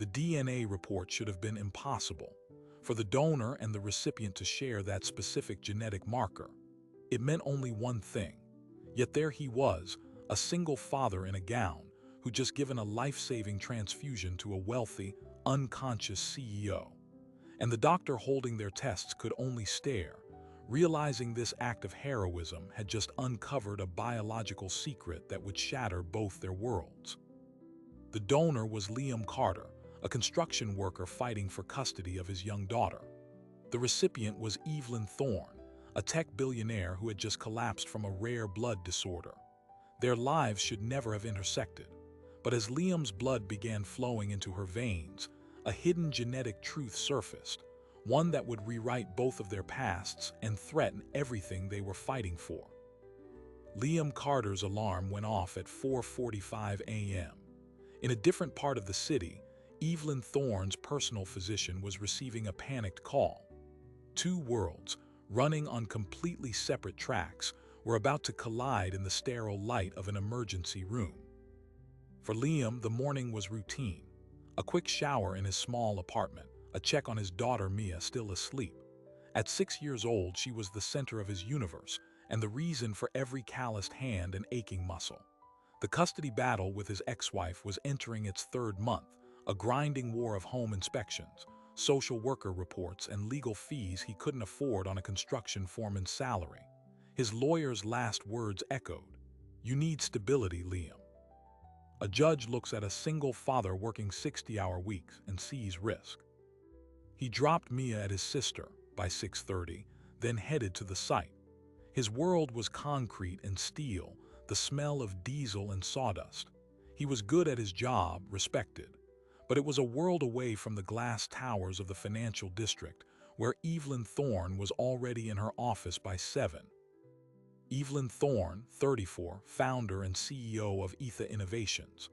The DNA report should have been impossible. For the donor and the recipient to share that specific genetic marker, it meant only one thing. Yet there he was, a single father in a gown, who'd just given a life-saving transfusion to a wealthy, unconscious CEO. And the doctor holding their tests could only stare, realizing this act of heroism had just uncovered a biological secret that would shatter both their worlds. The donor was Liam Carter, a construction worker fighting for custody of his young daughter. The recipient was Evelyn Thorne, a tech billionaire who had just collapsed from a rare blood disorder. Their lives should never have intersected, but as Liam's blood began flowing into her veins, a hidden genetic truth surfaced, one that would rewrite both of their pasts and threaten everything they were fighting for. Liam Carter's alarm went off at 4:45 a.m. In a different part of the city, Evelyn Thorne's personal physician was receiving a panicked call. Two worlds, running on completely separate tracks, were about to collide in the sterile light of an emergency room. For Liam, the morning was routine. A quick shower in his small apartment, a check on his daughter Mia still asleep. At 6 years old, she was the center of his universe and the reason for every calloused hand and aching muscle. The custody battle with his ex-wife was entering its third month, a grinding war of home inspections, social worker reports, and legal fees he couldn't afford on a construction foreman's salary. His lawyer's last words echoed, "You need stability, Liam." A judge looks at a single father working 60-hour weeks and sees risk. He dropped Mia at his sister by 6:30, then headed to the site. His world was concrete and steel, the smell of diesel and sawdust. He was good at his job, respected. But it was a world away from the glass towers of the financial district, where Evelyn Thorne was already in her office by 7. Evelyn Thorne, 34, founder and CEO of Ether Innovations.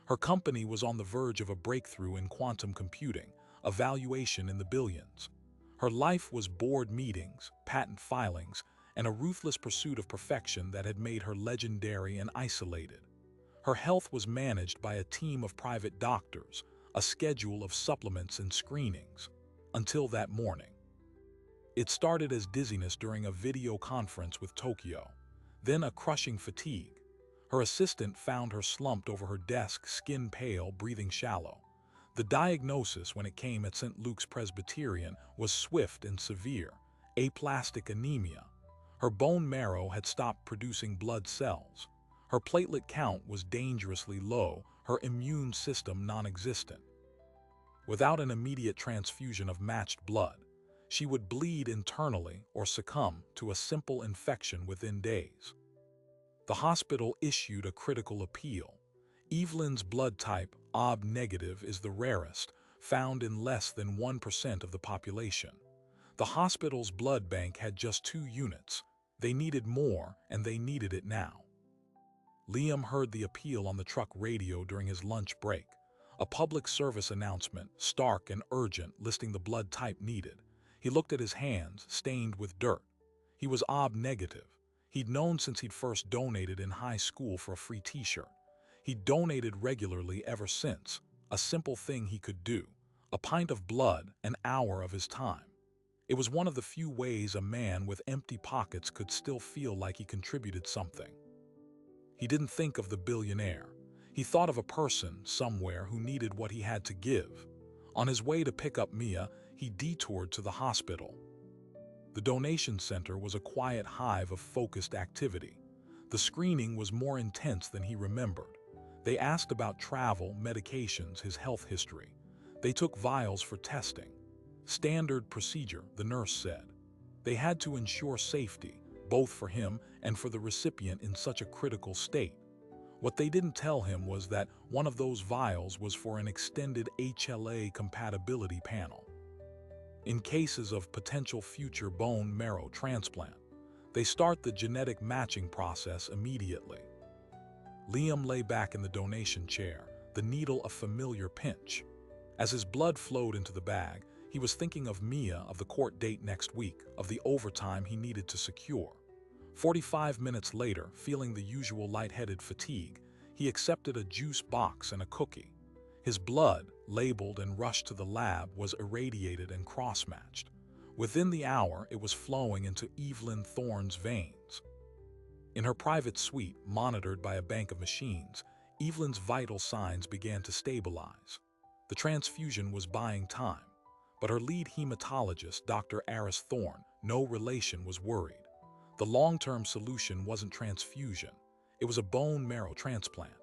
Her company was on the verge of a breakthrough in quantum computing, a valuation in the billions. Her life was board meetings, patent filings, and a ruthless pursuit of perfection that had made her legendary and isolated. Her health was managed by a team of private doctors, a schedule of supplements and screenings, until that morning. It started as dizziness during a video conference with Tokyo, then a crushing fatigue. Her assistant found her slumped over her desk, skin pale, breathing shallow. The diagnosis, when it came at St. Luke's Presbyterian, was swift and severe: aplastic anemia. Her bone marrow had stopped producing blood cells. Her platelet count was dangerously low, her immune system non-existent. Without an immediate transfusion of matched blood, she would bleed internally or succumb to a simple infection within days. The hospital issued a critical appeal. Evelyn's blood type, AB negative, is the rarest, found in less than 1% of the population. The hospital's blood bank had just 2 units. They needed more, and they needed it now. Liam heard the appeal on the truck radio during his lunch break, a public service announcement, stark and urgent, listing the blood type needed. He looked at his hands, stained with dirt. He was AB negative. He'd known since he'd first donated in high school for a free t-shirt. He'd donated regularly ever since, a simple thing he could do, a pint of blood, an hour of his time. It was one of the few ways a man with empty pockets could still feel like he contributed something. He didn't think of the billionaire. He thought of a person somewhere who needed what he had to give. On his way to pick up Mia, he detoured to the hospital. The donation center was a quiet hive of focused activity. The screening was more intense than he remembered. They asked about travel, medications, his health history. They took vials for testing. Standard procedure, the nurse said. They had to ensure safety, both for him and for the recipient in such a critical state. What they didn't tell him was that one of those vials was for an extended HLA compatibility panel. In cases of potential future bone marrow transplant, they start the genetic matching process immediately. Liam lay back in the donation chair, the needle a familiar pinch. As his blood flowed into the bag, he was thinking of Mia, of the court date next week, of the overtime he needed to secure. 45 minutes later, feeling the usual lightheaded fatigue, he accepted a juice box and a cookie. His blood, labeled and rushed to the lab, was irradiated and cross-matched. Within the hour, it was flowing into Evelyn Thorne's veins. In her private suite, monitored by a bank of machines, Evelyn's vital signs began to stabilize. The transfusion was buying time, but her lead hematologist, Dr. Aris Thorne, no relation, was worried. The long-term solution wasn't transfusion. It was a bone marrow transplant,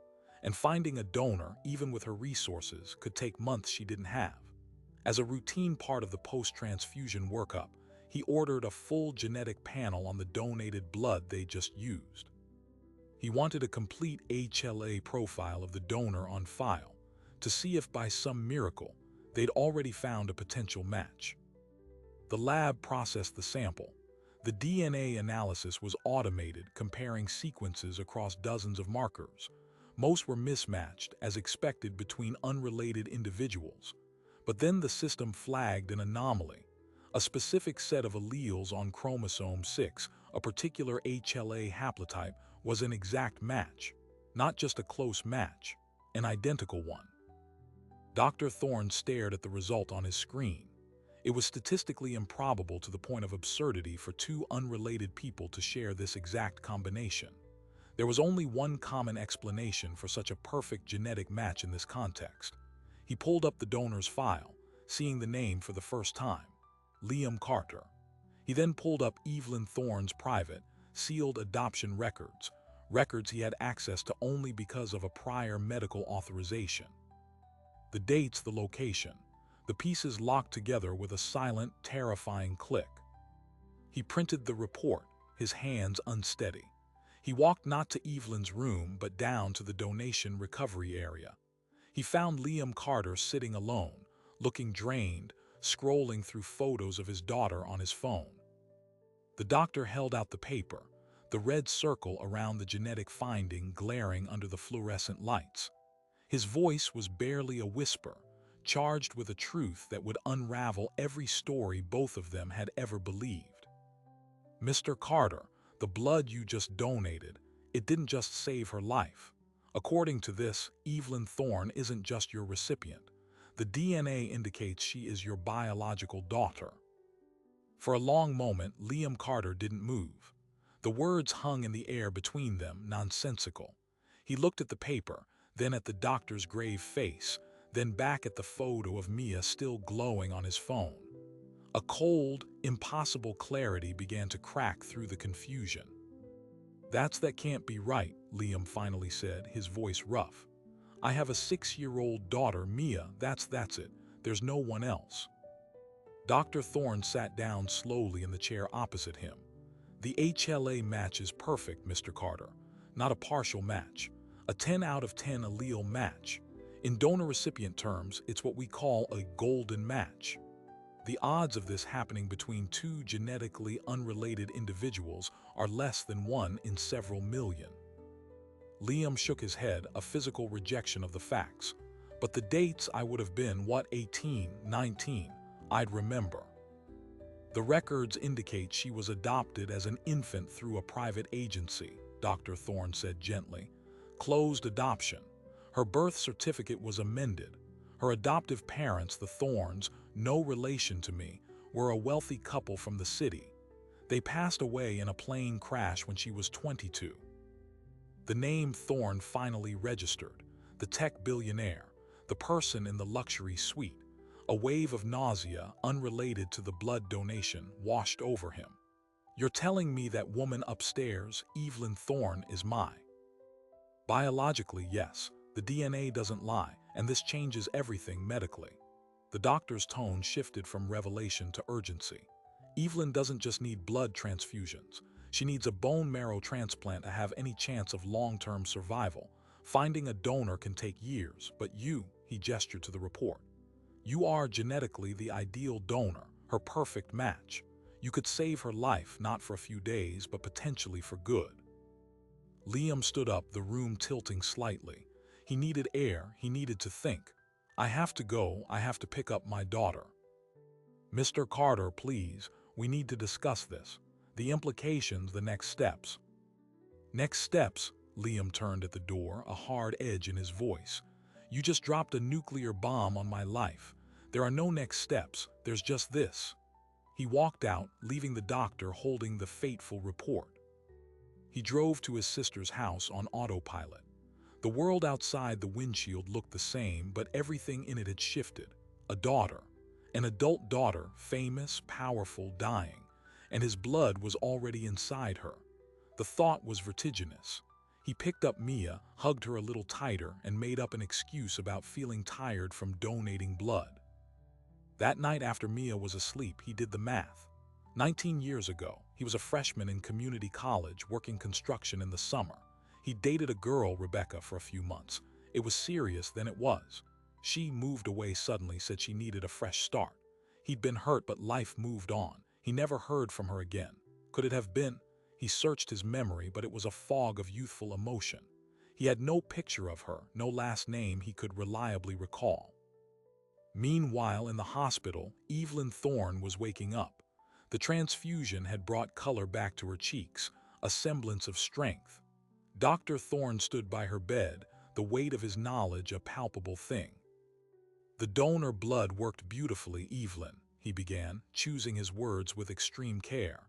and finding a donor, even with her resources, could take months she didn't have. As a routine part of the post-transfusion workup, he ordered a full genetic panel on the donated blood they just used. He wanted a complete HLA profile of the donor on file to see if by some miracle they'd already found a potential match. The lab processed the sample. The DNA analysis was automated, comparing sequences across dozens of markers. Most were mismatched, as expected, between unrelated individuals. But then the system flagged an anomaly. A specific set of alleles on chromosome 6, a particular HLA haplotype, was an exact match. Not just a close match, an identical one. Dr. Thorne stared at the result on his screen. It was statistically improbable to the point of absurdity for two unrelated people to share this exact combination. There was only one common explanation for such a perfect genetic match in this context. He pulled up the donor's file, seeing the name for the first time: Liam Carter. He then pulled up Evelyn Thorne's private, sealed adoption records, records he had access to only because of a prior medical authorization. The dates, the location, the pieces locked together with a silent, terrifying click. He printed the report, his hands unsteady. He walked not to Evelyn's room, but down to the donation recovery area. He found Liam Carter sitting alone, looking drained, scrolling through photos of his daughter on his phone. The doctor held out the paper, the red circle around the genetic finding glaring under the fluorescent lights. His voice was barely a whisper, charged with a truth that would unravel every story both of them had ever believed. Mr. Carter, the blood you just donated, it didn't just save her life. According to this, Evelyn Thorne isn't just your recipient. The DNA indicates she is your biological daughter. For a long moment, Liam Carter didn't move. The words hung in the air between them, nonsensical. He looked at the paper, then at the doctor's grave face, then back at the photo of Mia still glowing on his phone. A cold, impossible clarity began to crack through the confusion. That can't be right," Liam finally said, his voice rough. "I have a 6-year-old daughter, Mia, that's it. There's no one else." Dr. Thorne sat down slowly in the chair opposite him. "The HLA match is perfect, Mr. Carter. Not a partial match. A 10 out of 10 allele match. In donor-recipient terms, it's what we call a golden match. The odds of this happening between two genetically unrelated individuals are less than 1 in several million." Liam shook his head, a physical rejection of the facts. "But the dates, I would have been, 18, 19, I'd remember." "The records indicate she was adopted as an infant through a private agency," Dr. Thorne said gently. "Closed adoption. Her birth certificate was amended. Her adoptive parents, the Thornes, no relation to me, were a wealthy couple from the city. They passed away in a plane crash when she was 22. The name Thorne finally registered. The tech billionaire, the person in the luxury suite. A wave of nausea, unrelated to the blood donation, washed over him. "You're telling me that woman upstairs, Evelyn Thorne, is mine?" "Biologically, yes. The DNA doesn't lie, and this changes everything medically." The doctor's tone shifted from revelation to urgency. "Evelyn doesn't just need blood transfusions. She needs a bone marrow transplant to have any chance of long-term survival. Finding a donor can take years, but you," he gestured to the report, "you are genetically the ideal donor, her perfect match. You could save her life, not for a few days, but potentially for good." Liam stood up, the room tilting slightly. He needed air, he needed to think. "I have to go, I have to pick up my daughter." "Mr. Carter, please, we need to discuss this. The implications, the next steps." "Next steps?" Liam turned at the door, a hard edge in his voice. You just dropped a nuclear bomb on my life. There are no next steps, there's just this." He walked out, leaving the doctor holding the fateful report. He drove to his sister's house on autopilot. The world outside the windshield looked the same, but everything in it had shifted. A daughter, an adult daughter, famous, powerful, dying, and his blood was already inside her. The thought was vertiginous. He picked up Mia, hugged her a little tighter, and made up an excuse about feeling tired from donating blood. That night after Mia was asleep, he did the math. 19 years ago, he was a freshman in community college working construction in the summer. He dated a girl, Rebecca, for a few months. It was serious, then it was. She moved away suddenly, said she needed a fresh start. He'd been hurt, but life moved on. He never heard from her again. Could it have been? He searched his memory, but it was a fog of youthful emotion. He had no picture of her, no last name he could reliably recall. Meanwhile, in the hospital, Evelyn Thorne was waking up. The transfusion had brought color back to her cheeks, a semblance of strength. Dr. Thorne stood by her bed, the weight of his knowledge a palpable thing. "The donor blood worked beautifully, Evelyn," he began, choosing his words with extreme care.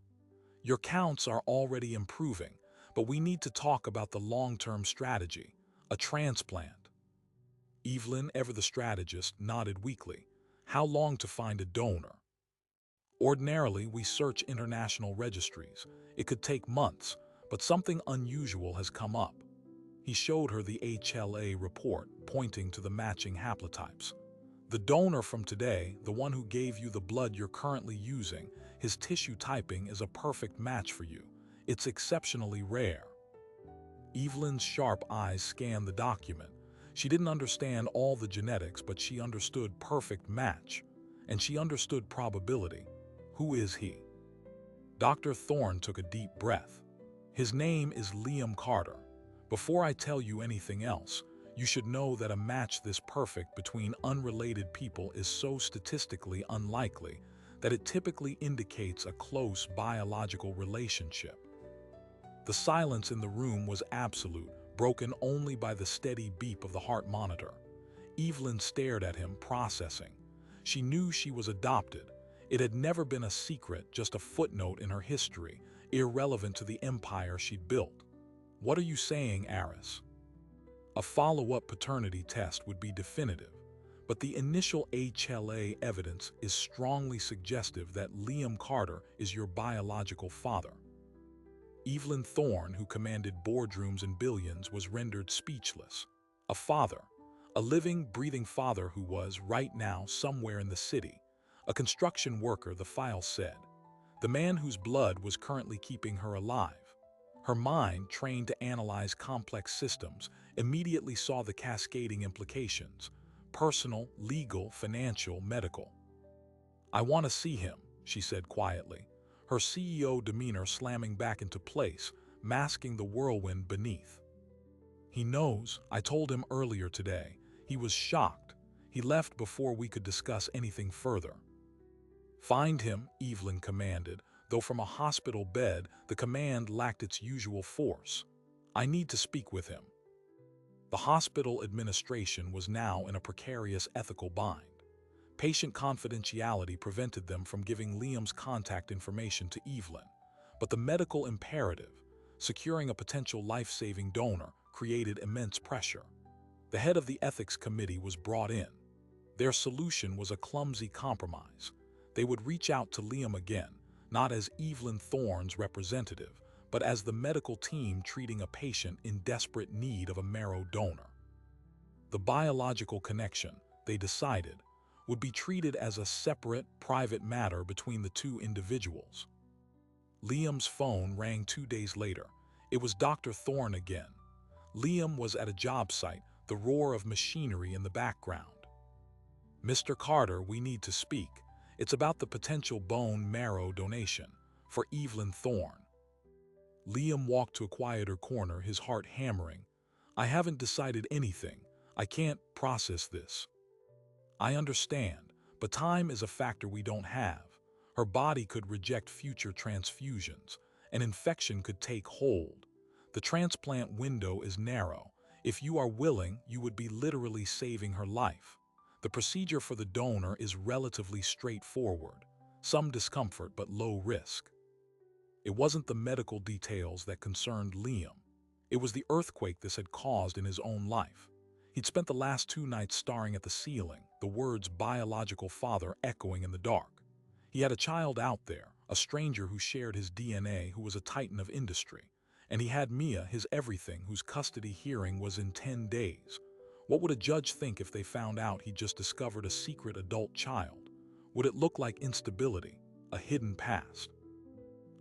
"Your counts are already improving, but we need to talk about the long-term strategy, a transplant." Evelyn, ever the strategist, nodded weakly. "How long to find a donor?" "Ordinarily, we search international registries. It could take months, but something unusual has come up." He showed her the HLA report, pointing to the matching haplotypes. "The donor from today, the one who gave you the blood you're currently using, his tissue typing is a perfect match for you. It's exceptionally rare." Evelyn's sharp eyes scanned the document. She didn't understand all the genetics, but she understood perfect match. And she understood probability. Who is he? Dr. Thorne took a deep breath. "His name is Liam Carter. Before I tell you anything else, you should know that a match this perfect between unrelated people is so statistically unlikely that it typically indicates a close biological relationship." The silence in the room was absolute, broken only by the steady beep of the heart monitor. Evelyn stared at him, processing. She knew she was adopted. It had never been a secret, just a footnote in her history, irrelevant to the empire she'd built. "What are you saying, Aris?" A follow-up paternity test would be definitive, but the initial HLA evidence is strongly suggestive that Liam Carter is your biological father. Evelyn Thorne, who commanded boardrooms and billions, was rendered speechless. A father, a living, breathing father who was, right now, somewhere in the city. A construction worker, the file said. The man whose blood was currently keeping her alive. Her mind, trained to analyze complex systems, immediately saw the cascading implications. Personal, legal, financial, medical. "I want to see him," she said quietly, her CEO demeanor slamming back into place, masking the whirlwind beneath. "He knows. I told him earlier today. He was shocked. He left before we could discuss anything further." "Find him," Evelyn commanded, though from a hospital bed, the command lacked its usual force. "I need to speak with him." The hospital administration was now in a precarious ethical bind. Patient confidentiality prevented them from giving Liam's contact information to Evelyn, but the medical imperative, securing a potential life-saving donor, created immense pressure. The head of the ethics committee was brought in. Their solution was a clumsy compromise. They would reach out to Liam again, not as Evelyn Thorne's representative, but as the medical team treating a patient in desperate need of a marrow donor. The biological connection, they decided, would be treated as a separate, private matter between the two individuals. Liam's phone rang 2 days later. It was Dr. Thorne again. Liam was at a job site, the roar of machinery in the background. "Mr. Carter, we need to speak. It's about the potential bone marrow donation for Evelyn Thorne." Liam walked to a quieter corner, his heart hammering. "I haven't decided anything. I can't process this." "I understand, but time is a factor we don't have. Her body could reject future transfusions. An infection could take hold. The transplant window is narrow. If you are willing, you would be literally saving her life. The procedure for the donor is relatively straightforward, some discomfort but low risk. It wasn't the medical details that concerned Liam. It was the earthquake this had caused in his own life. He'd spent the last 2 nights staring at the ceiling, the words biological father echoing in the dark. He had a child out there, a stranger who shared his DNA, who was a titan of industry. And he had Mia, his everything, whose custody hearing was in 10 days. What would a judge think if they found out he just discovered a secret adult child? Would it look like instability, a hidden past?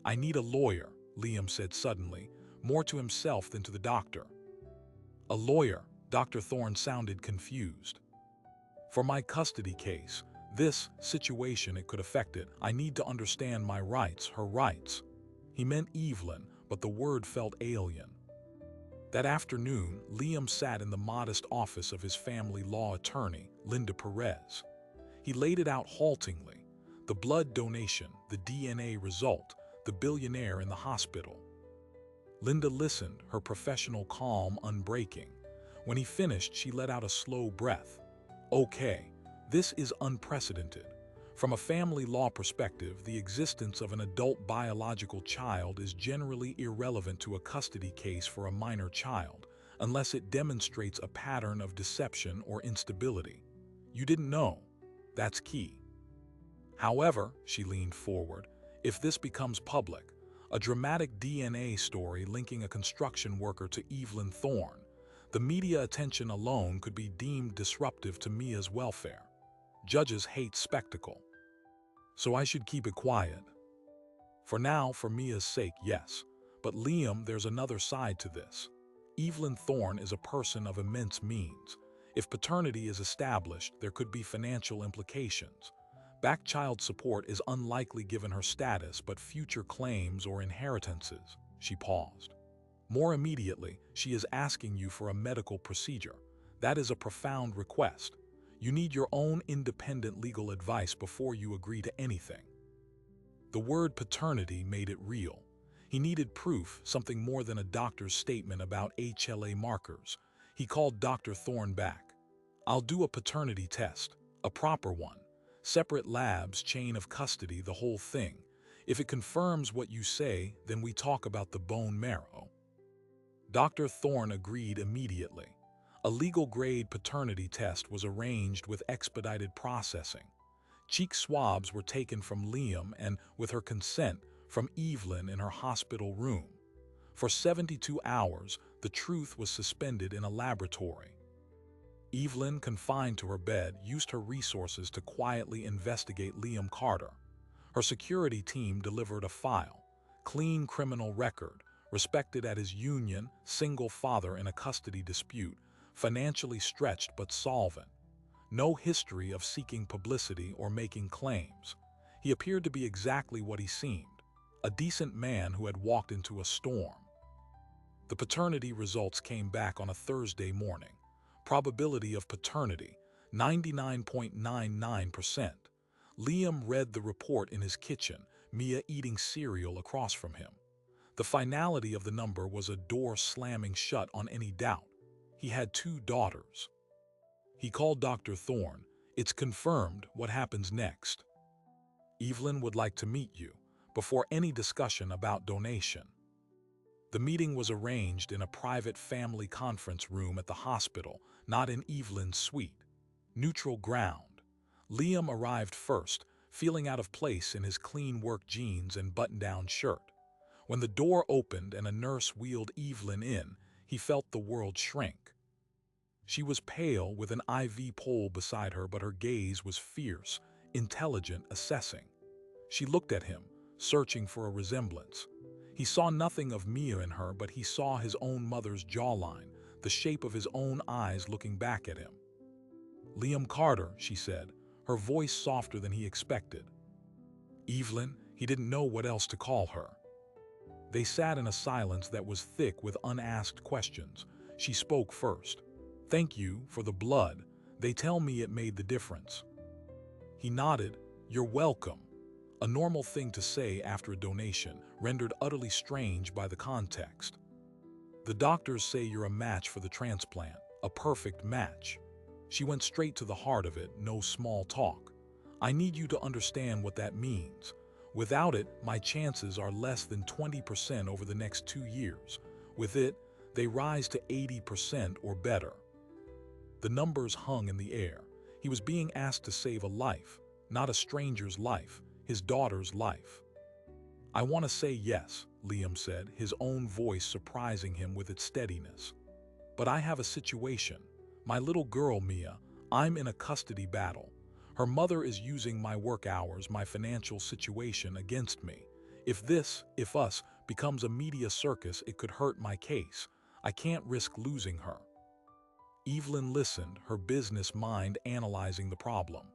"I need a lawyer," Liam said suddenly, more to himself than to the doctor. "A lawyer?" Dr. Thorne sounded confused. "For my custody case, this situation it could affect it. I need to understand my rights, her rights." He meant Evelyn, but the word felt alien. That afternoon, Liam sat in the modest office of his family law attorney, Linda Perez. He laid it out haltingly: the blood donation, the DNA result, the billionaire in the hospital. Linda listened, her professional calm unbreaking. When he finished, she let out a slow breath. "Okay, this is unprecedented. From a family law perspective, the existence of an adult biological child is generally irrelevant to a custody case for a minor child, unless it demonstrates a pattern of deception or instability. You didn't know. That's key. However," she leaned forward, "if this becomes public, a dramatic DNA story linking a construction worker to Evelyn Thorne, the media attention alone could be deemed disruptive to Mia's welfare. Judges hate spectacle. So I should keep it quiet. For now, for Mia's sake, yes. But Liam, there's another side to this. Evelyn Thorne is a person of immense means. If paternity is established, there could be financial implications. Back child support is unlikely given her status, but future claims or inheritances." She paused. "More immediately, she is asking you for a medical procedure. That is a profound request. You need your own independent legal advice before you agree to anything." The word paternity made it real. He needed proof, something more than a doctor's statement about HLA markers. He called Dr. Thorne back. "I'll do a paternity test, a proper one. Separate labs, chain of custody, the whole thing. If it confirms what you say, then we talk about the bone marrow." Dr. Thorne agreed immediately. A legal-grade paternity test was arranged with expedited processing. Cheek swabs were taken from Liam and, with her consent, from Evelyn in her hospital room. For 72 hours, the truth was suspended in a laboratory. Evelyn, confined to her bed, used her resources to quietly investigate Liam Carter. Her security team delivered a file: clean criminal record, respected at his union, single father in a custody dispute, financially stretched but solvent. No history of seeking publicity or making claims. He appeared to be exactly what he seemed: a decent man who had walked into a storm. The paternity results came back on a Thursday morning. Probability of paternity, 99.99%. Liam read the report in his kitchen, Mia eating cereal across from him. The finality of the number was a door slamming shut on any doubt. He had 2 daughters. He called Dr. Thorne. "It's confirmed. What happens next?" "Evelyn would like to meet you, before any discussion about donation." The meeting was arranged in a private family conference room at the hospital, not in Evelyn's suite. Neutral ground. Liam arrived first, feeling out of place in his clean work jeans and button-down shirt. When the door opened and a nurse wheeled Evelyn in, he felt the world shrink. She was pale, with an IV pole beside her, but her gaze was fierce, intelligent, assessing. She looked at him, searching for a resemblance. He saw nothing of Mia in her, but he saw his own mother's jawline, the shape of his own eyes looking back at him. "Liam Carter," she said, her voice softer than he expected. Evelyn, he didn't know what else to call her. They sat in a silence that was thick with unasked questions. She spoke first. "Thank you for the blood. They tell me it made the difference." He nodded. "You're welcome." A normal thing to say after a donation, rendered utterly strange by the context. The doctors say you're a match for the transplant, a perfect match. She went straight to the heart of it, no small talk. I need you to understand what that means. Without it, my chances are less than 20% over the next 2 years. With it, they rise to 80% or better. The numbers hung in the air. He was being asked to save a life, not a stranger's life, his daughter's life. I want to say yes, Liam said, his own voice surprising him with its steadiness. But I have a situation. My little girl, Mia, I'm in a custody battle. Her mother is using my work hours, my financial situation against me. If us, becomes a media circus, it could hurt my case. I can't risk losing her. Evelyn listened, her business mind analyzing the problem.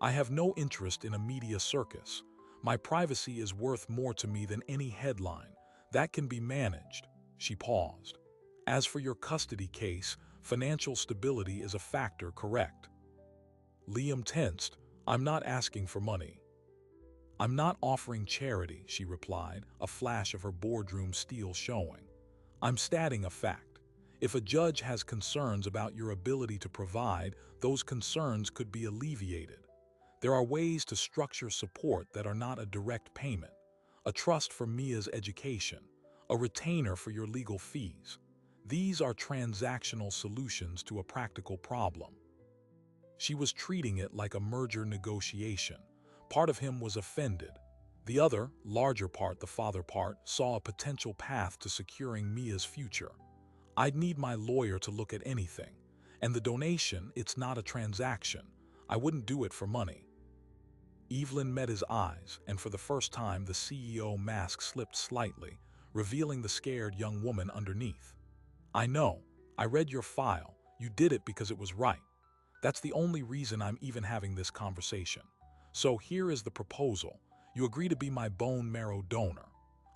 I have no interest in a media circus. My privacy is worth more to me than any headline. That can be managed. She paused. As for your custody case, financial stability is a factor, correct? Liam tensed. I'm not asking for money. I'm not offering charity, she replied, a flash of her boardroom steel showing. I'm stating a fact. If a judge has concerns about your ability to provide, those concerns could be alleviated. There are ways to structure support that are not a direct payment, a trust for Mia's education, a retainer for your legal fees. These are transactional solutions to a practical problem. She was treating it like a merger negotiation. Part of him was offended. The other, larger part, the father part, saw a potential path to securing Mia's future. I'd need my lawyer to look at anything. And the donation, it's not a transaction. I wouldn't do it for money. Evelyn met his eyes, and for the first time the CEO mask slipped slightly, revealing the scared young woman underneath. I know. I read your file. You did it because it was right. That's the only reason I'm even having this conversation. So here is the proposal. You agree to be my bone marrow donor.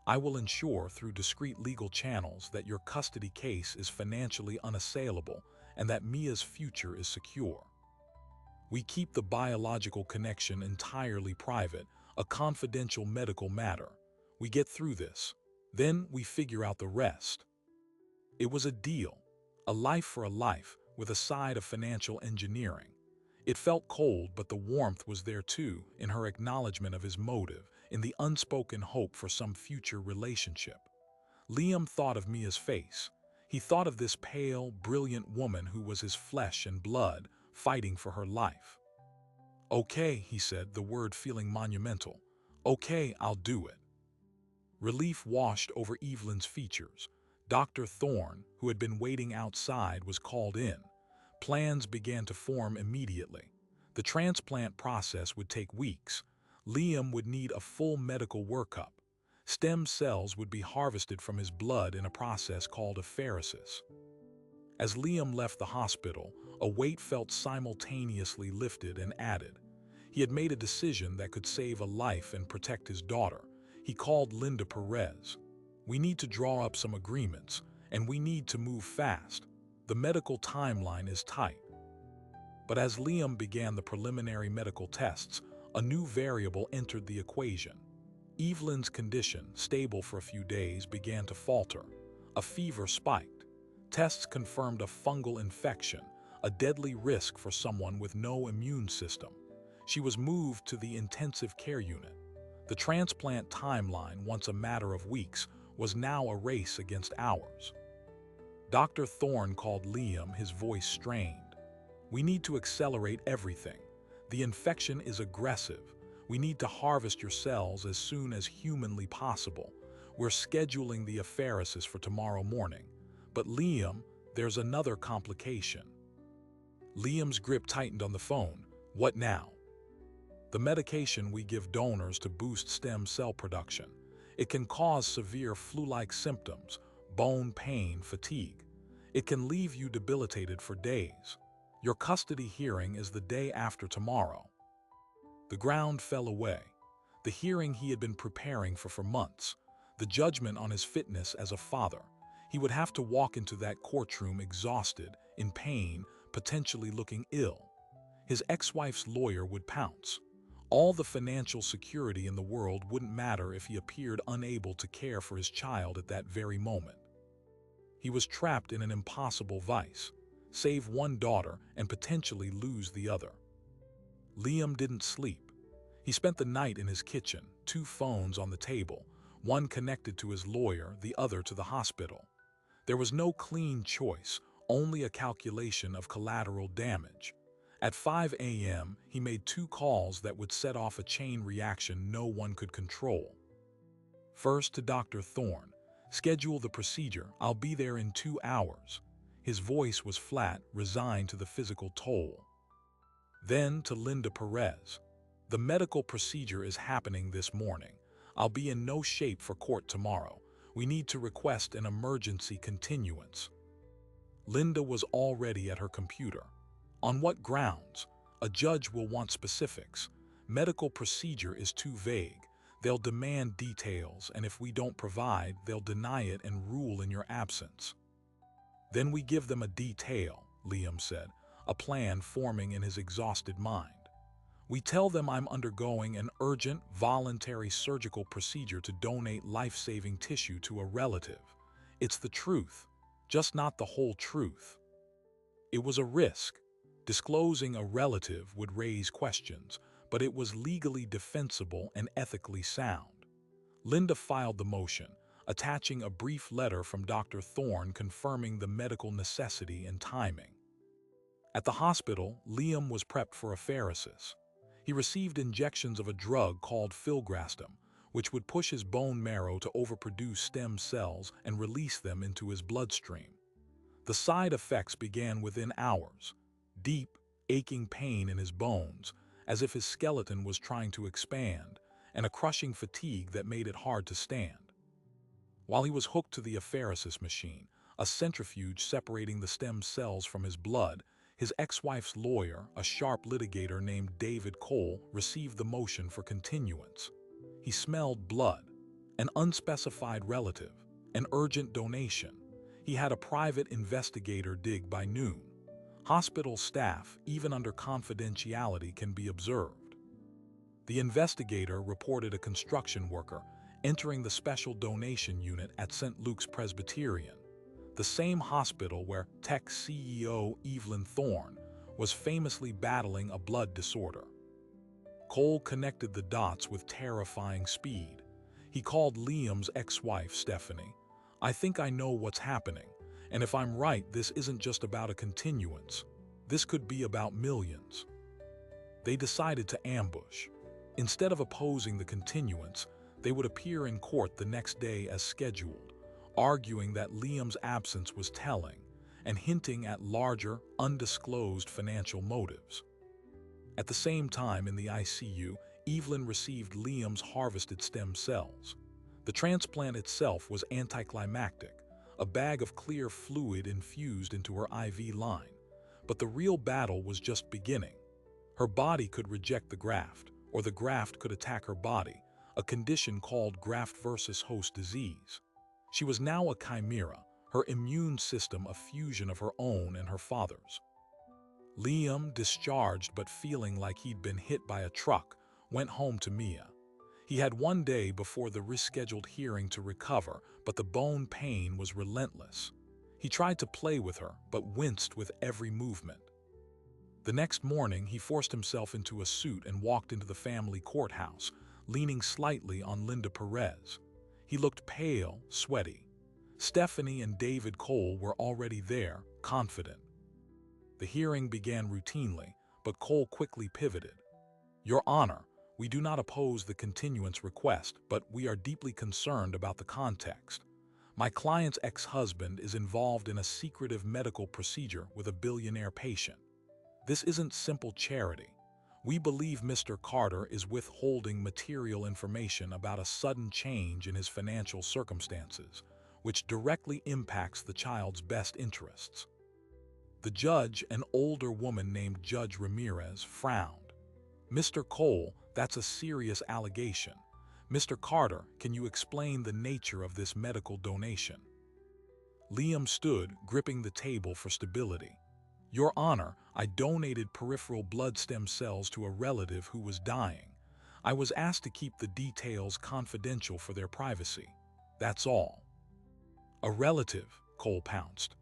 I will ensure through discreet legal channels that your custody case is financially unassailable and that Mia's future is secure. We keep the biological connection entirely private, a confidential medical matter. We get through this. Then we figure out the rest. It was a deal, a life for a life, with a side of financial engineering. It felt cold, but the warmth was there too, in her acknowledgement of his motive, in the unspoken hope for some future relationship. Liam thought of Mia's face. He thought of this pale, brilliant woman who was his flesh and blood, fighting for her life. Okay, he said, the word feeling monumental. Okay, I'll do it. Relief washed over Evelyn's features. Dr. Thorne, who had been waiting outside, was called in. Plans began to form immediately. The transplant process would take weeks. Liam would need a full medical workup. Stem cells would be harvested from his blood in a process called apheresis. As Liam left the hospital, a weight felt simultaneously lifted and added. He had made a decision that could save a life and protect his daughter. He called Linda Perez. We need to draw up some agreements, and we need to move fast. The medical timeline is tight. But as Liam began the preliminary medical tests, a new variable entered the equation. Evelyn's condition, stable for a few days, began to falter. A fever spiked. Tests confirmed a fungal infection, a deadly risk for someone with no immune system. She was moved to the intensive care unit. The transplant timeline, once a matter of weeks, was now a race against hours. Dr. Thorne called Liam, his voice strained. We need to accelerate everything. The infection is aggressive. We need to harvest your cells as soon as humanly possible. We're scheduling the apheresis for tomorrow morning. But Liam, there's another complication. Liam's grip tightened on the phone. What now? The medication we give donors to boost stem cell production. It can cause severe flu-like symptoms, bone pain, fatigue. It can leave you debilitated for days. Your custody hearing is the day after tomorrow. The ground fell away. The hearing he had been preparing for months. The judgment on his fitness as a father. He would have to walk into that courtroom exhausted, in pain, potentially looking ill. His ex-wife's lawyer would pounce. All the financial security in the world wouldn't matter if he appeared unable to care for his child at that very moment. He was trapped in an impossible vice: save one daughter and potentially lose the other. Liam didn't sleep. He spent the night in his kitchen, two phones on the table, one connected to his lawyer, the other to the hospital. There was no clean choice, only a calculation of collateral damage. At 5 a.m., he made two calls that would set off a chain reaction no one could control. First to Dr. Thorne. "Schedule the procedure. I'll be there in 2 hours." His voice was flat, resigned to the physical toll. Then to Linda Perez. "The medical procedure is happening this morning. I'll be in no shape for court tomorrow. We need to request an emergency continuance." Linda was already at her computer. "On what grounds? A judge will want specifics. Medical procedure is too vague. They'll demand details, and if we don't provide, they'll deny it and rule in your absence." "Then we give them a detail," Liam said, a plan forming in his exhausted mind. "We tell them I'm undergoing an urgent, voluntary surgical procedure to donate life-saving tissue to a relative. It's the truth, just not the whole truth." It was a risk. Disclosing a relative would raise questions, but it was legally defensible and ethically sound. Linda filed the motion, attaching a brief letter from Dr. Thorne confirming the medical necessity and timing. At the hospital, Liam was prepped for apheresis. He received injections of a drug called filgrastim, which would push his bone marrow to overproduce stem cells and release them into his bloodstream. The side effects began within hours: deep, aching pain in his bones, as if his skeleton was trying to expand, and a crushing fatigue that made it hard to stand. While he was hooked to the apheresis machine, a centrifuge separating the stem cells from his blood, his ex-wife's lawyer, a sharp litigator named David Cole, received the motion for continuance. He smelled blood, an unspecified relative, an urgent donation. He had a private investigator dig by noon. Hospital staff, even under confidentiality, can be observed. The investigator reported a construction worker entering the special donation unit at St. Luke's Presbyterian, the same hospital where tech CEO Evelyn Thorne was famously battling a blood disorder. Cole connected the dots with terrifying speed. He called Liam's ex-wife, Stephanie. "I think I know what's happening, and if I'm right, this isn't just about a continuance. This could be about millions." They decided to ambush. Instead of opposing the continuance, they would appear in court the next day as scheduled, arguing that Liam's absence was telling and hinting at larger, undisclosed financial motives. At the same time, in the ICU, Evelyn received Liam's harvested stem cells. The transplant itself was anticlimactic, a bag of clear fluid infused into her IV line. But the real battle was just beginning. Her body could reject the graft, or the graft could attack her body, a condition called graft versus host disease. She was now a chimera, her immune system a fusion of her own and her father's. Liam, discharged but feeling like he'd been hit by a truck, went home to Mia. He had one day before the rescheduled hearing to recover, but the bone pain was relentless. He tried to play with her, but winced with every movement. The next morning, he forced himself into a suit and walked into the family courthouse, leaning slightly on Linda Perez. He looked pale, sweaty. Stephanie and David Cole were already there, confident. The hearing began routinely, but Cole quickly pivoted. "Your Honor, we do not oppose the continuance request, but we are deeply concerned about the context. My client's ex-husband is involved in a secretive medical procedure with a billionaire patient. This isn't simple charity. We believe Mr. Carter is withholding material information about a sudden change in his financial circumstances, which directly impacts the child's best interests." The judge, an older woman named Judge Ramirez, frowned. "Mr. Cole, that's a serious allegation. Mr. Carter, can you explain the nature of this medical donation?" Liam stood, gripping the table for stability. "Your Honor, I donated peripheral blood stem cells to a relative who was dying. I was asked to keep the details confidential for their privacy. That's all." "A relative," Cole pounced.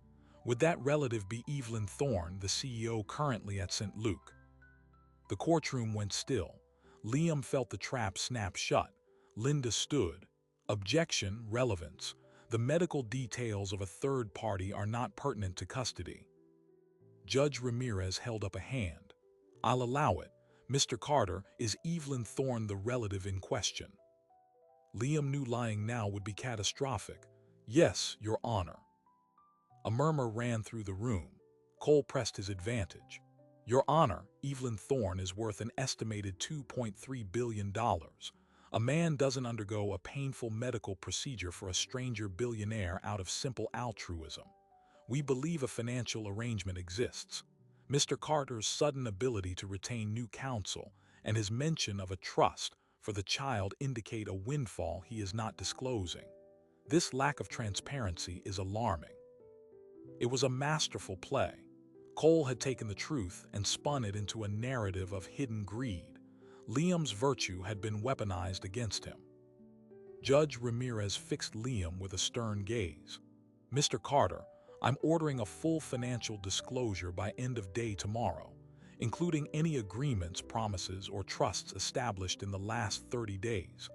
Would that relative be Evelyn Thorne, the CEO currently at St. Luke? The courtroom went still. Liam felt the trap snap shut. Linda stood. Objection, relevance. The medical details of a third party are not pertinent to custody. Judge Ramirez held up a hand. I'll allow it. Mr. Carter, is Evelyn Thorne the relative in question? Liam knew lying now would be catastrophic. Yes, Your Honor. A murmur ran through the room. Cole pressed his advantage. Your Honor, Evelyn Thorne is worth an estimated $2.3 billion. A man doesn't undergo a painful medical procedure for a stranger billionaire out of simple altruism. We believe a financial arrangement exists. Mr. Carter's sudden ability to retain new counsel and his mention of a trust for the child indicate a windfall he is not disclosing. This lack of transparency is alarming. It was a masterful play. Cole had taken the truth and spun it into a narrative of hidden greed. Liam's virtue had been weaponized against him. Judge Ramirez fixed Liam with a stern gaze. Mr. Carter, I'm ordering a full financial disclosure by end of day tomorrow, including any agreements, promises, or trusts established in the last 30 days.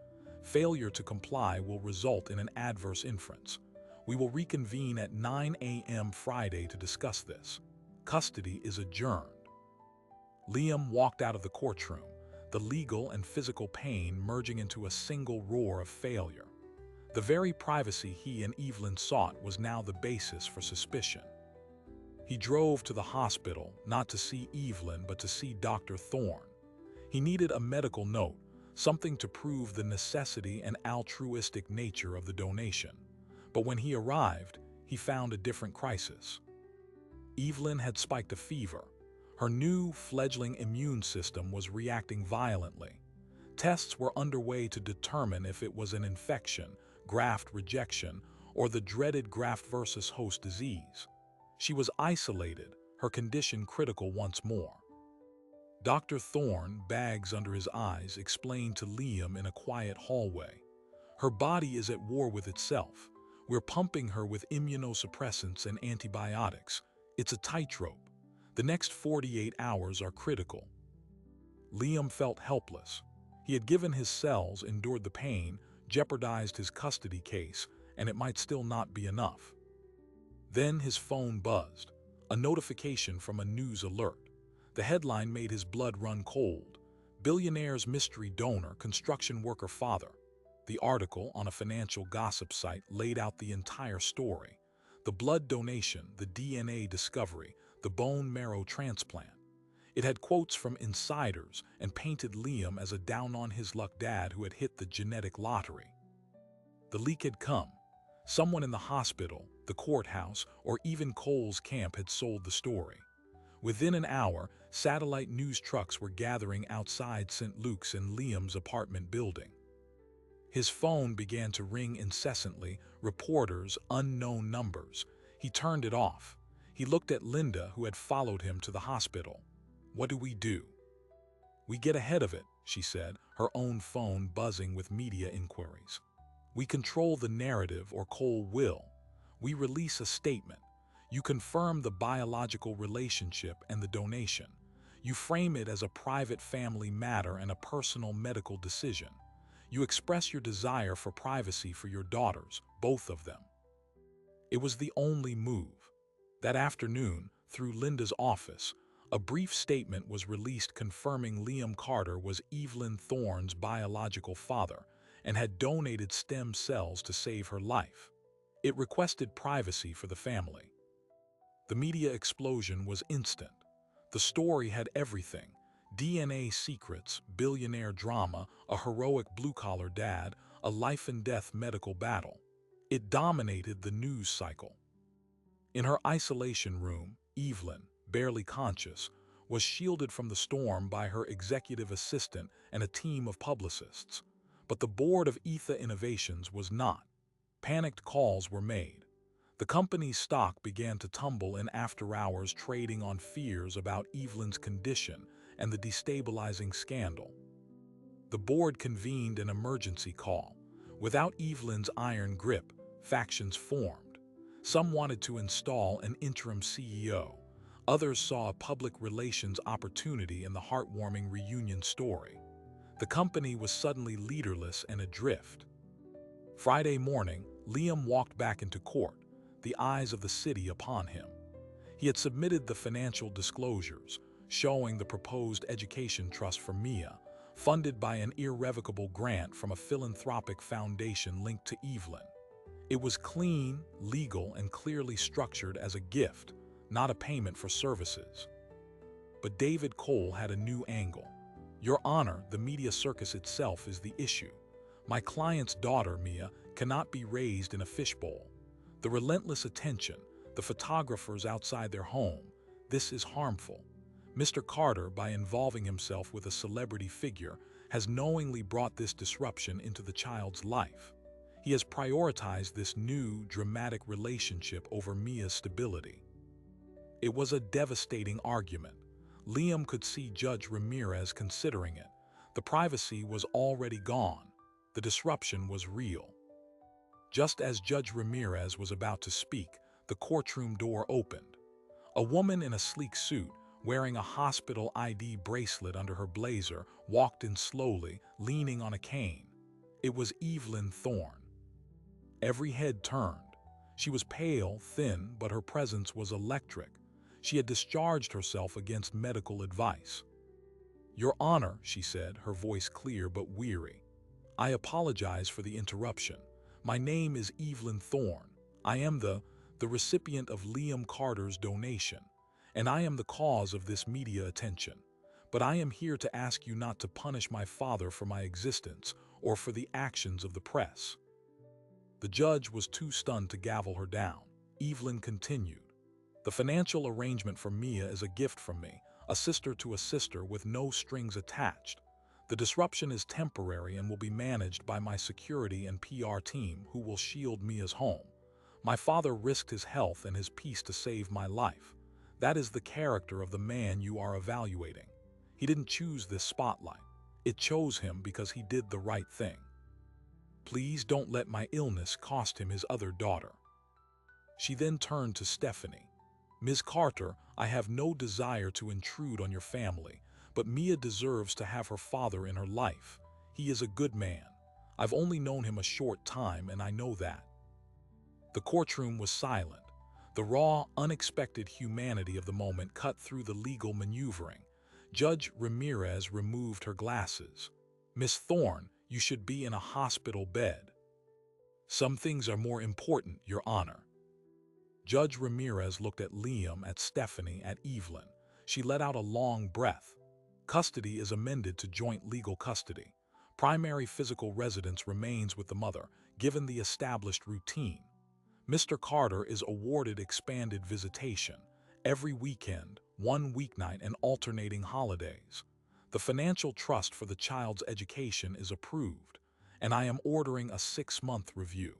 Failure to comply will result in an adverse inference. We will reconvene at 9 a.m. Friday to discuss this. Custody is adjourned. Liam walked out of the courtroom, the legal and physical pain merging into a single roar of failure. The very privacy he and Evelyn sought was now the basis for suspicion. He drove to the hospital, not to see Evelyn, but to see Dr. Thorne. He needed a medical note, something to prove the necessity and altruistic nature of the donation. But when he arrived, he found a different crisis. Evelyn had spiked a fever. Her new, fledgling immune system was reacting violently. Tests were underway to determine if it was an infection, graft rejection, or the dreaded graft-versus-host disease. She was isolated, her condition critical once more. Dr. Thorne, bags under his eyes, explained to Liam in a quiet hallway. Her body is at war with itself. We're pumping her with immunosuppressants and antibiotics. It's a tightrope. The next 48 hours are critical. Liam felt helpless. He had given his cells, endured the pain, jeopardized his custody case, and it might still not be enough. Then his phone buzzed, a notification from a news alert. The headline made his blood run cold. Billionaire's mystery donor, construction worker father. The article, on a financial gossip site, laid out the entire story. The blood donation, the DNA discovery, the bone marrow transplant. It had quotes from insiders and painted Liam as a down-on-his-luck dad who had hit the genetic lottery. The leak had come. Someone in the hospital, the courthouse, or even Cole's camp had sold the story. Within an hour, satellite news trucks were gathering outside St. Luke's in Liam's apartment building. His phone began to ring incessantly, reporters, unknown numbers. He turned it off. He looked at Linda, who had followed him to the hospital. What do? We get ahead of it, she said, her own phone buzzing with media inquiries. We control the narrative, or Cole will. We release a statement. You confirm the biological relationship and the donation. You frame it as a private family matter and a personal medical decision. You express your desire for privacy for your daughters, both of them. It was the only move. That afternoon, through Linda's office, a brief statement was released confirming Liam Carter was Evelyn Thorne's biological father and had donated stem cells to save her life. It requested privacy for the family. The media explosion was instant. The story had everything: DNA secrets, billionaire drama, a heroic blue-collar dad, a life-and-death medical battle. It dominated the news cycle. In her isolation room, Evelyn, barely conscious, was shielded from the storm by her executive assistant and a team of publicists. But the board of Etha Innovations was not. Panicked calls were made. The company's stock began to tumble in after-hours trading on fears about Evelyn's condition and the destabilizing scandal. The board convened an emergency call. Without Evelyn's iron grip, factions formed. Some wanted to install an interim CEO. Others saw a public relations opportunity in the heartwarming reunion story. The company was suddenly leaderless and adrift. Friday morning, Liam walked back into court, the eyes of the city upon him. He had submitted the financial disclosures, showing the proposed education trust for Mia, funded by an irrevocable grant from a philanthropic foundation linked to Evelyn. It was clean, legal, and clearly structured as a gift, not a payment for services. But David Cole had a new angle. Your Honor, the media circus itself is the issue. My client's daughter, Mia, cannot be raised in a fishbowl. The relentless attention, the photographers outside their home, this is harmful. Mr. Carter, by involving himself with a celebrity figure, has knowingly brought this disruption into the child's life. He has prioritized this new, dramatic relationship over Mia's stability. It was a devastating argument. Liam could see Judge Ramirez considering it. The privacy was already gone. The disruption was real. Just as Judge Ramirez was about to speak, the courtroom door opened. A woman in a sleek suit, wearing a hospital ID bracelet under her blazer, walked in slowly, leaning on a cane. It was Evelyn Thorne. Every head turned. She was pale, thin, but her presence was electric. She had discharged herself against medical advice. Your Honor, she said, her voice clear but weary. I apologize for the interruption. My name is Evelyn Thorne. I am the recipient of Liam Carter's donation, and I am the cause of this media attention. But I am here to ask you not to punish my father for my existence or for the actions of the press. The judge was too stunned to gavel her down. Evelyn continued. The financial arrangement for Mia is a gift from me, a sister to a sister with no strings attached. The disruption is temporary and will be managed by my security and PR team who will shield Mia's home. My father risked his health and his peace to save my life. That is the character of the man you are evaluating. He didn't choose this spotlight. It chose him because he did the right thing. Please don't let my illness cost him his other daughter. She then turned to Stephanie. Ms. Carter, I have no desire to intrude on your family, but Mia deserves to have her father in her life. He is a good man. I've only known him a short time, and I know that. The courtroom was silent. The raw, unexpected humanity of the moment cut through the legal maneuvering. Judge Ramirez removed her glasses. Miss Thorne, you should be in a hospital bed. Some things are more important, Your Honor. Judge Ramirez looked at Liam, at Stephanie, at Evelyn. She let out a long breath. Custody is amended to joint legal custody. Primary physical residence remains with the mother, given the established routine. Mr. Carter is awarded expanded visitation, every weekend, one weeknight, and alternating holidays. The financial trust for the child's education is approved, and I am ordering a 6-month review.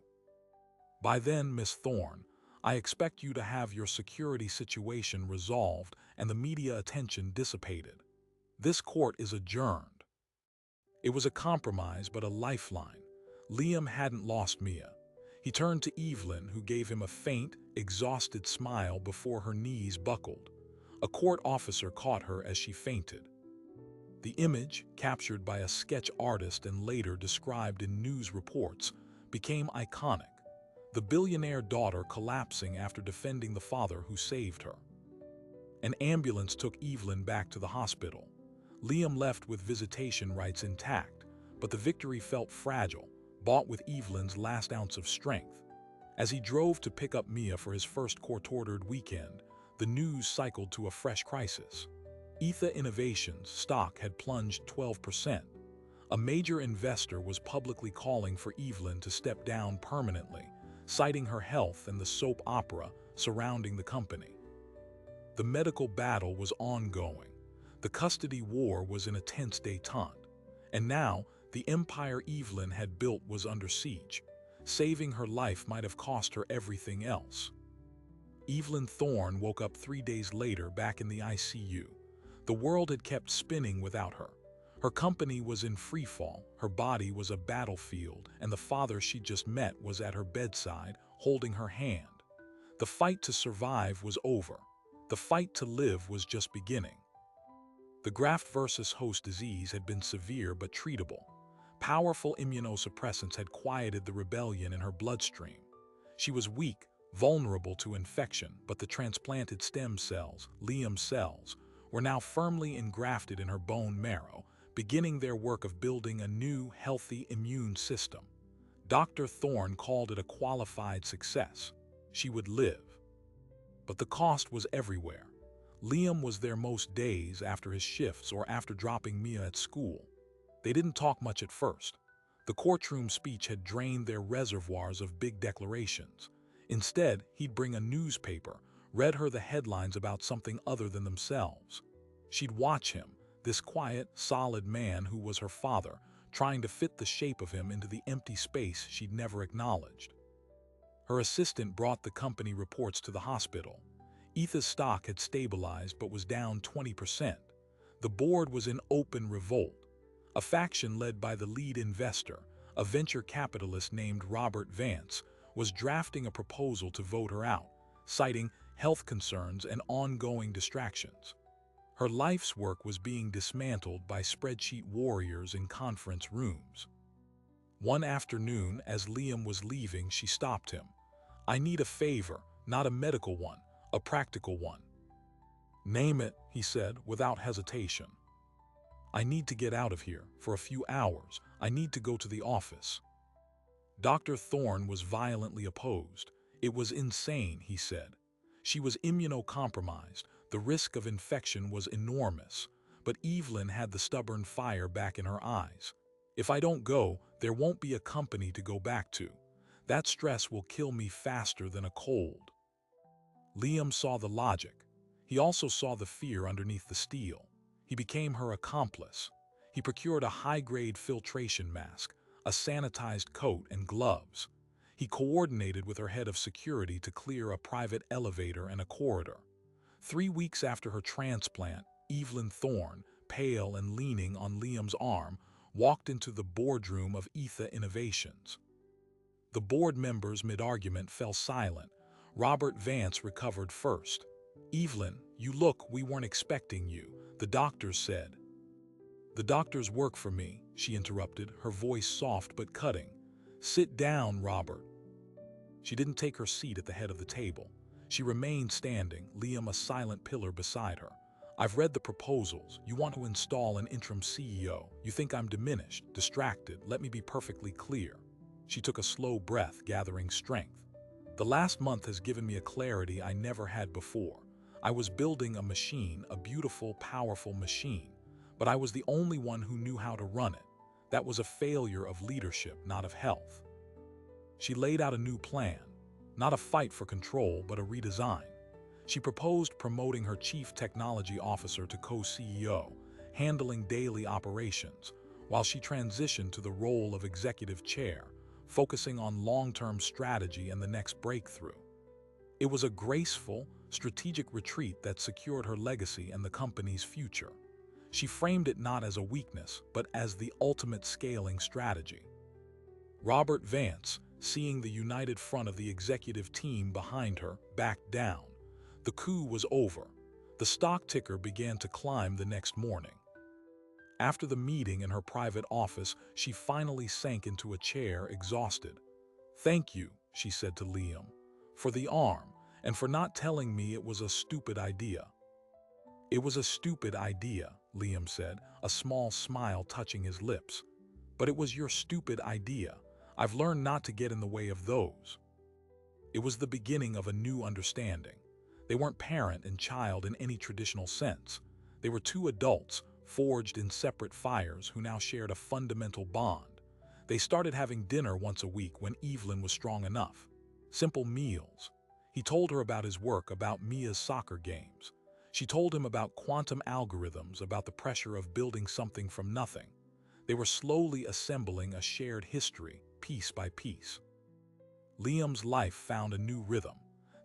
By then, Miss Thorne, I expect you to have your security situation resolved and the media attention dissipated. This court is adjourned. It was a compromise, but a lifeline. Liam hadn't lost Mia. He turned to Evelyn, who gave him a faint, exhausted smile before her knees buckled. A court officer caught her as she fainted. The image, captured by a sketch artist and later described in news reports, became iconic. The billionaire daughter collapsing after defending the father who saved her. An ambulance took Evelyn back to the hospital. Liam left with visitation rights intact, but the victory felt fragile, bought with Evelyn's last ounce of strength. As he drove to pick up Mia for his first court-ordered weekend, the news cycled to a fresh crisis. Etha Innovations stock had plunged 12%. A major investor was publicly calling for Evelyn to step down permanently, citing her health and the soap opera surrounding the company. The medical battle was ongoing. The custody war was in a tense détente. And now, the empire Evelyn had built was under siege. Saving her life might have cost her everything else. Evelyn Thorne woke up 3 days later back in the ICU. The world had kept spinning without her. Her company was in freefall, her body was a battlefield, and the father she'd just met was at her bedside, holding her hand. The fight to survive was over. The fight to live was just beginning. The graft versus host disease had been severe but treatable. Powerful immunosuppressants had quieted the rebellion in her bloodstream. She was weak, vulnerable to infection, but the transplanted stem cells, Liam's cells, were now firmly engrafted in her bone marrow, beginning their work of building a new, healthy immune system. Dr. Thorne called it a qualified success. She would live. But the cost was everywhere. Liam was there most days after his shifts or after dropping Mia at school. They didn't talk much at first. The courtroom speech had drained their reservoirs of big declarations. Instead, he'd bring a newspaper, read her the headlines about something other than themselves. She'd watch him, this quiet, solid man who was her father, trying to fit the shape of him into the empty space she'd never acknowledged. Her assistant brought the company reports to the hospital. Etha's stock had stabilized but was down 20%. The board was in open revolt. A faction led by the lead investor, a venture capitalist named Robert Vance, was drafting a proposal to vote her out, citing health concerns and ongoing distractions. Her life's work was being dismantled by spreadsheet warriors in conference rooms. One afternoon, as Liam was leaving, she stopped him. "I need a favor, not a medical one, a practical one." "Name it," he said, without hesitation. "I need to get out of here for a few hours. I need to go to the office." Dr. Thorne was violently opposed. It was insane, he said. She was immunocompromised. The risk of infection was enormous. But Evelyn had the stubborn fire back in her eyes. "If I don't go, there won't be a company to go back to. That stress will kill me faster than a cold." Liam saw the logic. He also saw the fear underneath the steel. He became her accomplice. He procured a high-grade filtration mask, a sanitized coat, and gloves. He coordinated with her head of security to clear a private elevator and a corridor. 3 weeks after her transplant, Evelyn Thorne, pale and leaning on Liam's arm, walked into the boardroom of Etha Innovations. The board members, mid-argument, fell silent. Robert Vance recovered first. "Evelyn, we weren't expecting you," the doctors said. "The doctors work for me," she interrupted, her voice soft but cutting. "Sit down, Robert." She didn't take her seat at the head of the table. She remained standing, Liam a silent pillar beside her. "I've read the proposals. You want to install an interim CEO. You think I'm diminished, distracted. Let me be perfectly clear." She took a slow breath, gathering strength. "The last month has given me a clarity I never had before. I was building a machine, a beautiful, powerful machine, but I was the only one who knew how to run it. That was a failure of leadership, not of health." She laid out a new plan, not a fight for control, but a redesign. She proposed promoting her chief technology officer to co-CEO, handling daily operations, while she transitioned to the role of executive chair, focusing on long-term strategy and the next breakthrough. It was a graceful, strategic retreat that secured her legacy and the company's future. She framed it not as a weakness, but as the ultimate scaling strategy. Robert Vance, seeing the united front of the executive team behind her, backed down. The coup was over. The stock ticker began to climb the next morning. After the meeting in her private office, she finally sank into a chair, exhausted. "Thank you," she said to Liam, "for the arm, and for not telling me it was a stupid idea." "It was a stupid idea," Liam said, a small smile touching his lips. "But it was your stupid idea. I've learned not to get in the way of those." It was the beginning of a new understanding. They weren't parent and child in any traditional sense. They were two adults, forged in separate fires, who now shared a fundamental bond. They started having dinner once a week when Evelyn was strong enough. Simple meals. He told her about his work, about Mia's soccer games. She told him about quantum algorithms, about the pressure of building something from nothing. They were slowly assembling a shared history, piece by piece. Liam's life found a new rhythm.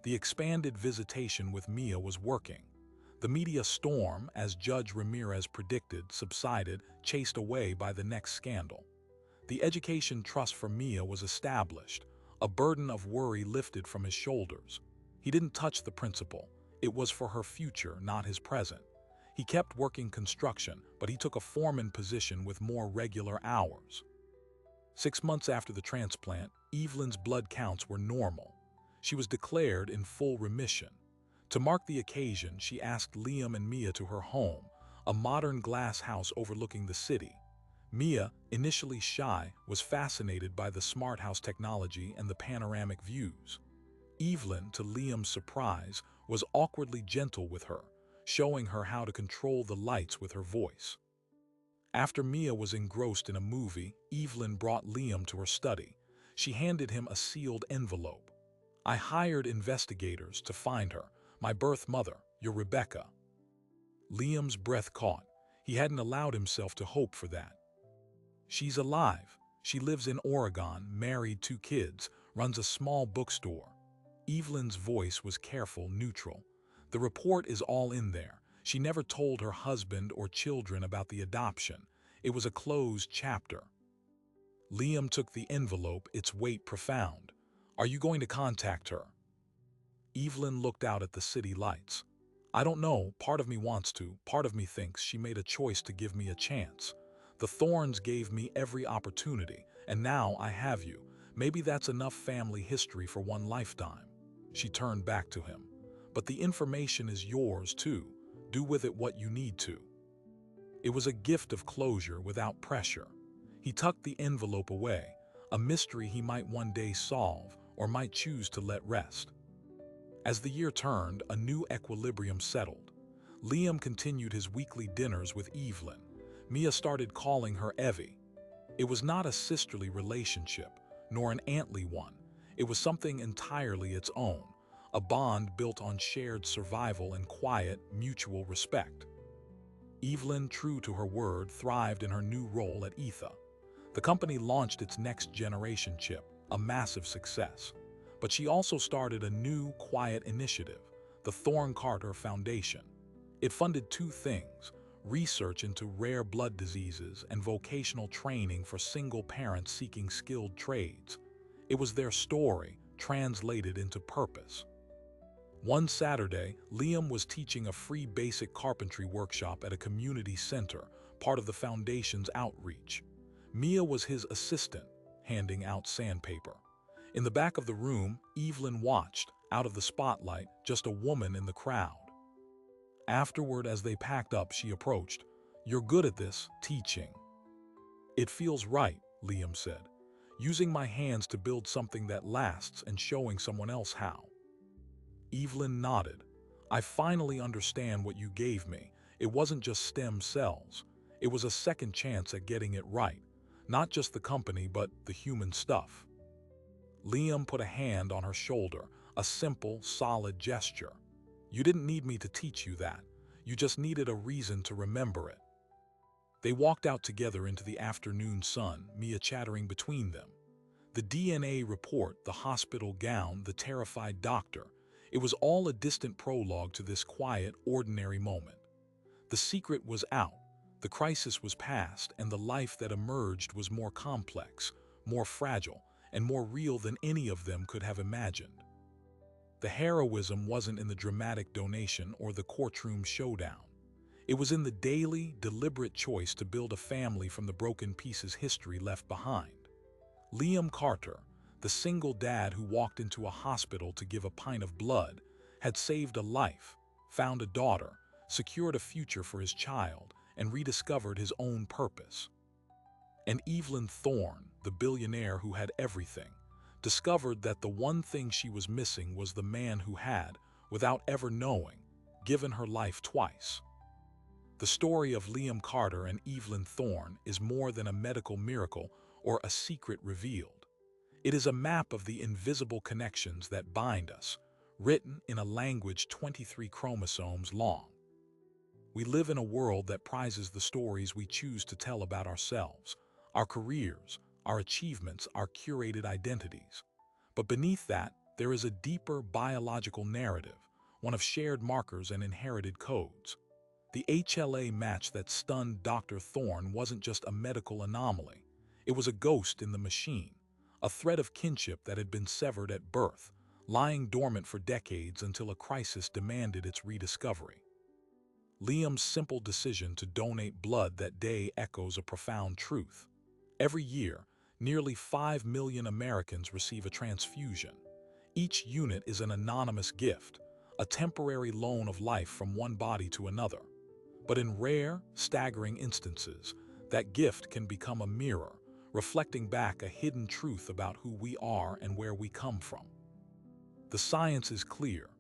The expanded visitation with Mia was working. The media storm, as Judge Ramirez predicted, subsided, chased away by the next scandal. The education trust for Mia was established, a burden of worry lifted from his shoulders. He didn't touch the principal. It was for her future, not his present. He kept working construction, but he took a foreman position with more regular hours. 6 months after the transplant, Evelyn's blood counts were normal. She was declared in full remission. To mark the occasion, she asked Liam and Mia to her home, a modern glass house overlooking the city. Mia, initially shy, was fascinated by the smart house technology and the panoramic views. Evelyn, to Liam's surprise, was awkwardly gentle with her, showing her how to control the lights with her voice. After Mia was engrossed in a movie, Evelyn brought Liam to her study. She handed him a sealed envelope. "I hired investigators to find her, my birth mother, your Rebecca." Liam's breath caught. He hadn't allowed himself to hope for that. "She's alive. She lives in Oregon, married, 2 kids, runs a small bookstore." Evelyn's voice was careful, neutral. "The report is all in there. She never told her husband or children about the adoption. It was a closed chapter." Liam took the envelope, its weight profound. "Are you going to contact her?" Evelyn looked out at the city lights. "I don't know. Part of me wants to. Part of me thinks she made a choice to give me a chance. The Thorns gave me every opportunity, and now I have you. Maybe that's enough family history for one lifetime." She turned back to him. "But the information is yours, too. Do with it what you need to." It was a gift of closure without pressure. He tucked the envelope away, a mystery he might one day solve or might choose to let rest. As the year turned, a new equilibrium settled. Liam continued his weekly dinners with Evelyn. Mia started calling her Evie. It was not a sisterly relationship, nor an auntly one. It was something entirely its own, a bond built on shared survival and quiet, mutual respect. Evelyn, true to her word, thrived in her new role at Etha. The company launched its next generation chip, a massive success. But she also started a new, quiet initiative, the Thorn Carter Foundation. It funded 2 things: research into rare blood diseases and vocational training for single parents seeking skilled trades. It was their story, translated into purpose. One Saturday, Liam was teaching a free basic carpentry workshop at a community center, part of the foundation's outreach. Mia was his assistant, handing out sandpaper. In the back of the room, Evelyn watched, out of the spotlight, just a woman in the crowd. Afterward, as they packed up, she approached. "You're good at this, teaching." "It feels right," Liam said. "Using my hands to build something that lasts and showing someone else how." Evelyn nodded. "I finally understand what you gave me. It wasn't just stem cells. It was a second chance at getting it right. Not just the company, but the human stuff." Liam put a hand on her shoulder, a simple, solid gesture. "You didn't need me to teach you that. You just needed a reason to remember it." They walked out together into the afternoon sun, Mia chattering between them. The DNA report, the hospital gown, the terrified doctor. It was all a distant prologue to this quiet, ordinary moment. The secret was out, the crisis was past, and the life that emerged was more complex, more fragile, and more real than any of them could have imagined. The heroism wasn't in the dramatic donation or the courtroom showdown. It was in the daily, deliberate choice to build a family from the broken pieces history left behind. Liam Carter, the single dad who walked into a hospital to give a pint of blood, had saved a life, found a daughter, secured a future for his child, and rediscovered his own purpose. And Evelyn Thorn, the billionaire who had everything, discovered that the one thing she was missing was the man who had, without ever knowing, given her life twice. The story of Liam Carter and Evelyn Thorn is more than a medical miracle or a secret revealed. It is a map of the invisible connections that bind us, written in a language 23 chromosomes long. We live in a world that prizes the stories we choose to tell about ourselves, our careers, our achievements, our curated identities. But beneath that, there is a deeper biological narrative, one of shared markers and inherited codes. The HLA match that stunned Dr. Thorne wasn't just a medical anomaly. It was a ghost in the machine, a thread of kinship that had been severed at birth, lying dormant for decades until a crisis demanded its rediscovery. Liam's simple decision to donate blood that day echoes a profound truth. Every year, nearly 5 million Americans receive a transfusion. Each unit is an anonymous gift, a temporary loan of life from one body to another. But in rare, staggering instances, that gift can become a mirror, reflecting back a hidden truth about who we are and where we come from. The science is clear.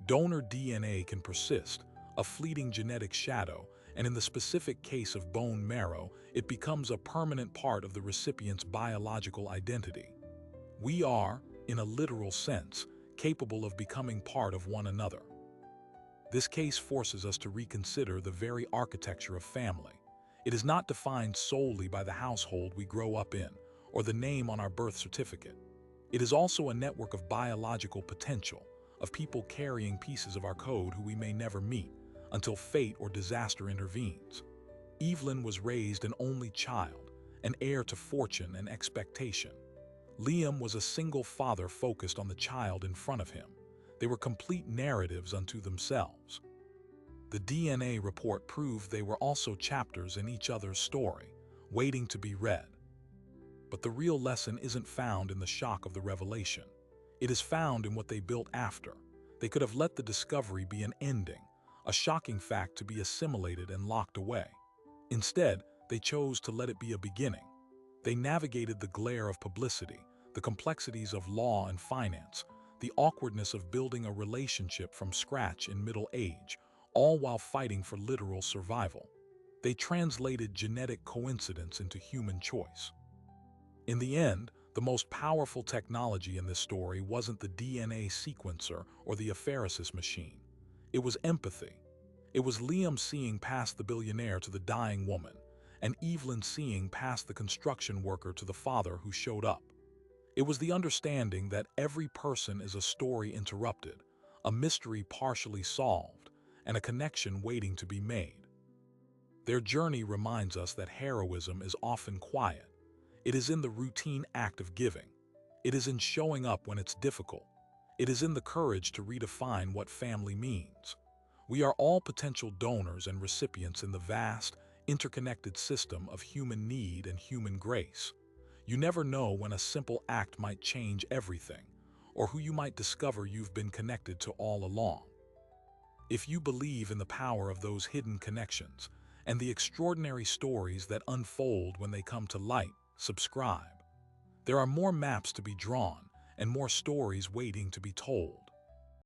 Donor DNA can persist, a fleeting genetic shadow, and in the specific case of bone marrow, it becomes a permanent part of the recipient's biological identity. We are, in a literal sense, capable of becoming part of one another. This case forces us to reconsider the very architecture of family. It is not defined solely by the household we grow up in or the name on our birth certificate. It is also a network of biological potential, of people carrying pieces of our code who we may never meet until fate or disaster intervenes. Evelyn was raised an only child, an heir to fortune and expectation. Liam was a single father focused on the child in front of him. They were complete narratives unto themselves. The DNA report proved they were also chapters in each other's story, waiting to be read. But the real lesson isn't found in the shock of the revelation. It is found in what they built after. They could have let the discovery be an ending, a shocking fact to be assimilated and locked away. Instead, they chose to let it be a beginning. They navigated the glare of publicity, the complexities of law and finance, the awkwardness of building a relationship from scratch in middle age, all while fighting for literal survival. They translated genetic coincidence into human choice. In the end, the most powerful technology in this story wasn't the DNA sequencer or the apheresis machine. It was empathy. It was Liam seeing past the billionaire to the dying woman, and Evelyn seeing past the construction worker to the father who showed up. It was the understanding that every person is a story interrupted, a mystery partially solved, and a connection waiting to be made. Their journey reminds us that heroism is often quiet. It is in the routine act of giving. It is in showing up when it's difficult. It is in the courage to redefine what family means. We are all potential donors and recipients in the vast, interconnected system of human need and human grace. You never know when a simple act might change everything, or who you might discover you've been connected to all along. If you believe in the power of those hidden connections and the extraordinary stories that unfold when they come to light, subscribe. There are more maps to be drawn and more stories waiting to be told.